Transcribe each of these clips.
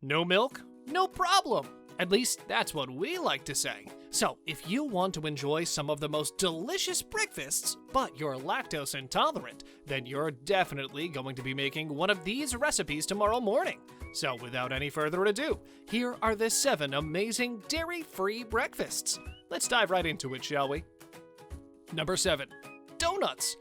No milk? No problem! At least that's what we like to say. So, if you want to enjoy some of the most delicious breakfasts, but you're lactose intolerant, then you're definitely going to be making one of these recipes tomorrow morning. So, without any further ado, here are the 7 amazing dairy-free breakfasts. Let's dive right into it, shall we? Number 7. Donuts.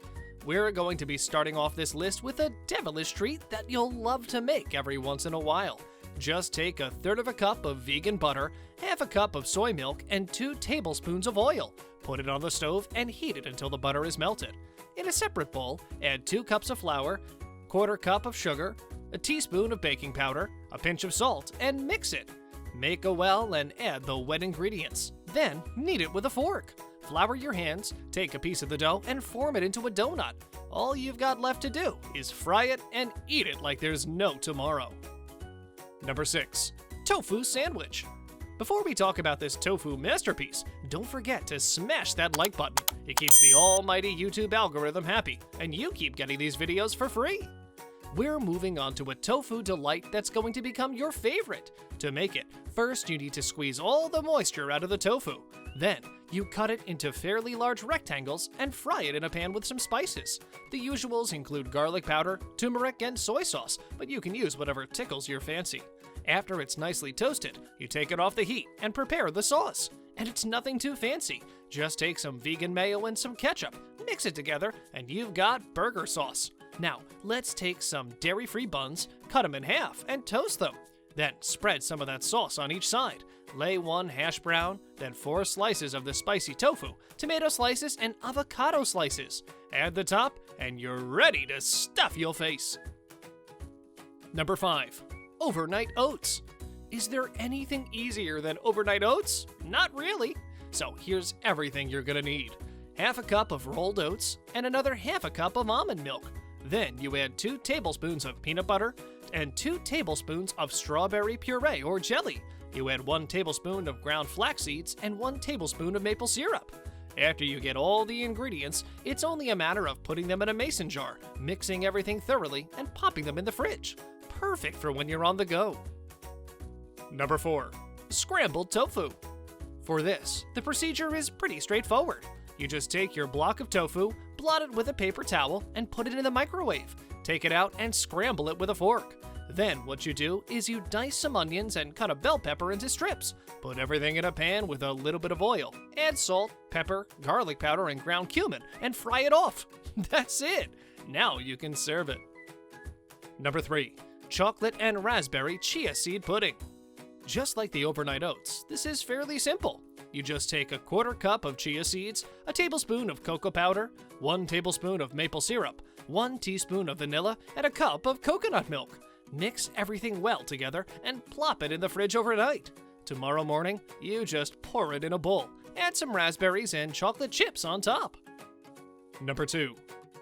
We're going to be starting off this list with a devilish treat that you'll love to make every once in a while. Just take 1/3 cup of vegan butter, 1/2 cup of soy milk, and 2 tablespoons of oil. Put it on the stove and heat it until the butter is melted. In a separate bowl, add 2 cups of flour, 1/4 cup of sugar, a teaspoon of baking powder, a pinch of salt, and mix it. Make a well and add the wet ingredients. Then knead it with a fork. Flour your hands, take a piece of the dough, and form it into a donut. All you've got left to do is fry it and eat it like there's no tomorrow. Number 6. Tofu Sandwich. Before we talk about this tofu masterpiece, don't forget to smash that like button. It keeps the almighty YouTube algorithm happy, and you keep getting these videos for free. We're moving on to a tofu delight that's going to become your favorite. To make it, first you need to squeeze all the moisture out of the tofu. Then, you cut it into fairly large rectangles and fry it in a pan with some spices. The usuals include garlic powder, turmeric, and soy sauce, but you can use whatever tickles your fancy. After it's nicely toasted, you take it off the heat and prepare the sauce. And it's nothing too fancy. Just take some vegan mayo and some ketchup, mix it together, and you've got burger sauce. Now, let's take some dairy-free buns, cut them in half, and toast them. Then spread some of that sauce on each side. Lay 1 hash brown, then 4 slices of the spicy tofu, tomato slices, and avocado slices. Add the top, and you're ready to stuff your face. Number 5. Overnight oats. Is there anything easier than overnight oats? Not really. So here's everything you're gonna need. 1/2 cup of rolled oats and another 1/2 cup of almond milk. Then you add 2 tablespoons of peanut butter and 2 tablespoons of strawberry puree or jelly. You add 1 tablespoon of ground flax seeds and 1 tablespoon of maple syrup. After you get all the ingredients, it's only a matter of putting them in a mason jar, mixing everything thoroughly, and popping them in the fridge. Perfect for when you're on the go. Number 4. Scrambled Tofu. For this, the procedure is pretty straightforward. You just take your block of tofu, blot it with a paper towel, and put it in the microwave. Take it out and scramble it with a fork. Then what you do is you dice some onions and cut a bell pepper into strips. Put everything in a pan with a little bit of oil. Add salt, pepper, garlic powder, and ground cumin, and fry it off. That's it. Now you can serve it. Number 3. Chocolate and raspberry chia seed pudding. Just like the overnight oats, this is fairly simple. You just take 1/4 cup of chia seeds, a tablespoon of cocoa powder, 1 tablespoon of maple syrup, 1 teaspoon of vanilla, and a cup of coconut milk. Mix everything well together and plop it in the fridge overnight. Tomorrow morning, you just pour it in a bowl. Add some raspberries and chocolate chips on top. Number 2.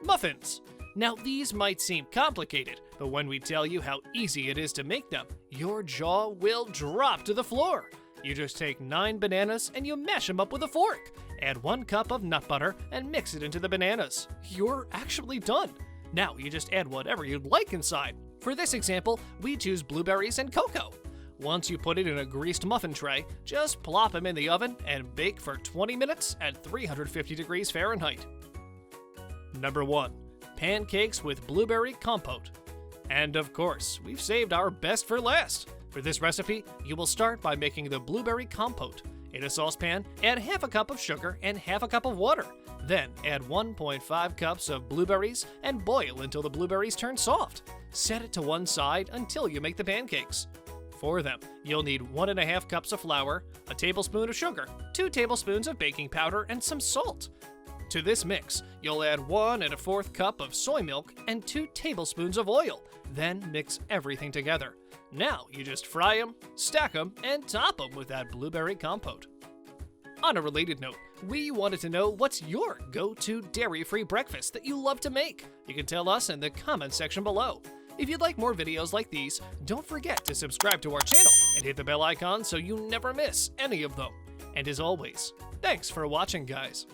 Muffins. Now these might seem complicated, but when we tell you how easy it is to make them, your jaw will drop to the floor. You just take 9 bananas and you mash them up with a fork. Add 1 cup of nut butter and mix it into the bananas. You're actually done. Now you just add whatever you'd like inside. For this example, we choose blueberries and cocoa. Once you put it in a greased muffin tray, just plop them in the oven and bake for 20 minutes at 350 degrees Fahrenheit. Number 1. Pancakes with blueberry compote. And of course, we've saved our best for last. For this recipe, you will start by making the blueberry compote. In a saucepan, add 1/2 cup of sugar and 1/2 cup of water. Then add 1.5 cups of blueberries and boil until the blueberries turn soft. Set it to one side until you make the pancakes. For them, you'll need 1.5 cups of flour, a tablespoon of sugar, 2 tablespoons of baking powder, and some salt. To this mix, you'll add 1 1/4 cup of soy milk and 2 tablespoons of oil. Then mix everything together. Now you just fry them, stack them, and top them with that blueberry compote. On a related note, we wanted to know what's your go-to dairy-free breakfast that you love to make. You can tell us in the comment section below. If you'd like more videos like these, don't forget to subscribe to our channel and hit the bell icon so you never miss any of them. And as always, thanks for watching, guys.